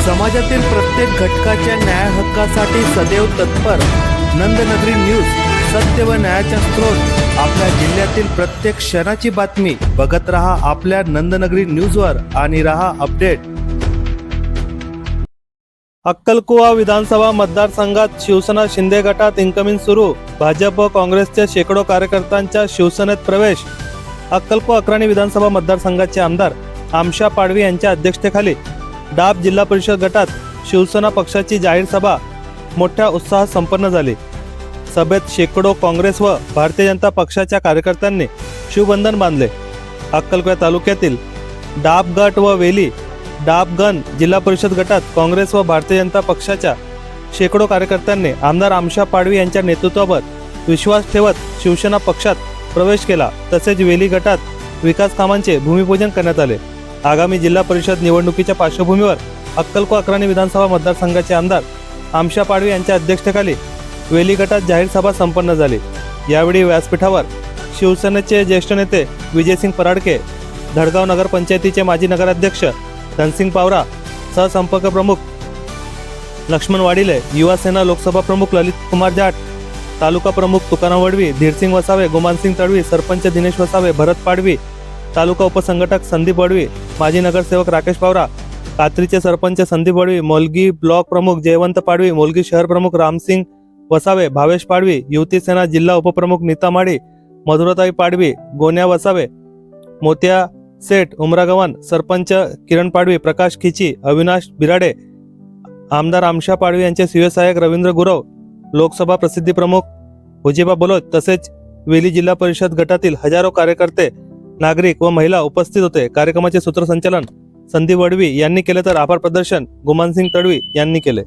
समाजातील प्रत्येक घटकाच्या न्याय हक्कासाठी सदैव तत्पर नंदनगरी न्यूज, सत्य व न्यायाचा स्रोत। आपल्या जिल्ह्यातील प्रत्येक क्षणाची बातमी बघत रहा आपल्या नंदनगरी न्यूजवर आणि रहा अपडेट। अक्कलकुवा विधानसभा मतदारसंघात शिवसेना शिंदे गटात इन्कमिंग सुरू। भाजप व काँग्रेसच्या शेकडो कार्यकर्त्यांचा शिवसेनेत प्रवेश। अक्कलकुवा अक्राणी विधानसभा मतदारसंघाचे आमदार आमशा पाडवी यांच्या अध्यक्षतेखाली डाब जिल्हा परिषद गटात शिवसेना पक्षाची जाहीर सभा मोठ्या उत्साहात संपन्न झाली। सभेत शेकडो काँग्रेस व भारतीय जनता पक्षाच्या कार्यकर्त्यांनी शिवबंधन बांधले। अक्कलकुवा तालुक्यातील डाब गट व वेली डाबगण जिल्हा परिषद गटात काँग्रेस व भारतीय जनता पक्षाच्या शेकडो कार्यकर्त्यांनी आमदार आमशा पाडवी यांच्या नेतृत्वावर विश्वास ठेवत शिवसेना पक्षात प्रवेश केला। तसेच वेली गटात विकास कामांचे भूमिपूजन करण्यात आले। आगामी जिल्हा परिषद निवडणुकीच्या पार्श्वभूमीवर अक्कलकुवा अक्राणी विधानसभा मतदारसंघाचे आमदार आमशा पाडवी यांच्या अध्यक्षतेखाली वेली गटात जाहीर सभा संपन्न झाली। यावेळी व्यासपीठावर शिवसेनेचे ज्येष्ठ नेते विजयसिंग पराडके, धडगाव नगर पंचायतीचे माजी नगराध्यक्ष धनसिंग पावरा, सहसंपर्क प्रमुख लक्ष्मण वाडिले, युवा सेना लोकसभा प्रमुख ललित कुमार जाट, तालुका प्रमुख तुकाराम वडवी, धीरसिंग वसावे, गुमानसिंग तडवी, सरपंच दिनेश वसावे, भरत पाडवी, तालुका उपसंघटक संदीप वडवी, माजी नगरसेवक राकेश पावरा, कात्रीचे सरपंच संदीप वडवी, मोलगी ब्लॉक प्रमुख जयवंत पाडवी, मोलगी शहर प्रमुख रामसिंग वसावे, भावेश पाडवी, युवती सेना जिल्हा उपप्रमुख नीता माडी, मधुरताई पाडवी, गोन्या वसावे, मोत्या सेठ उमरागवन, सरपंच किरण पाडवी, प्रकाश खिची, अविनाश बिराडे, आमदार आमशा पाडवी यांचे शिवसहायक रवींद्र गुरव, लोकसभा प्रसिद्धी प्रमुख हुजेबा बलोच तसेच वेली जिल्हा परिषद गटातील हजारो कार्यकर्ते, नागरिक व महिला उपस्थित होते। कार्यक्रमाचे सूत्रसंचालन संदीप वडवी यांनी केले तर आभार प्रदर्शन गुमानसिंग तडवी यांनी केले।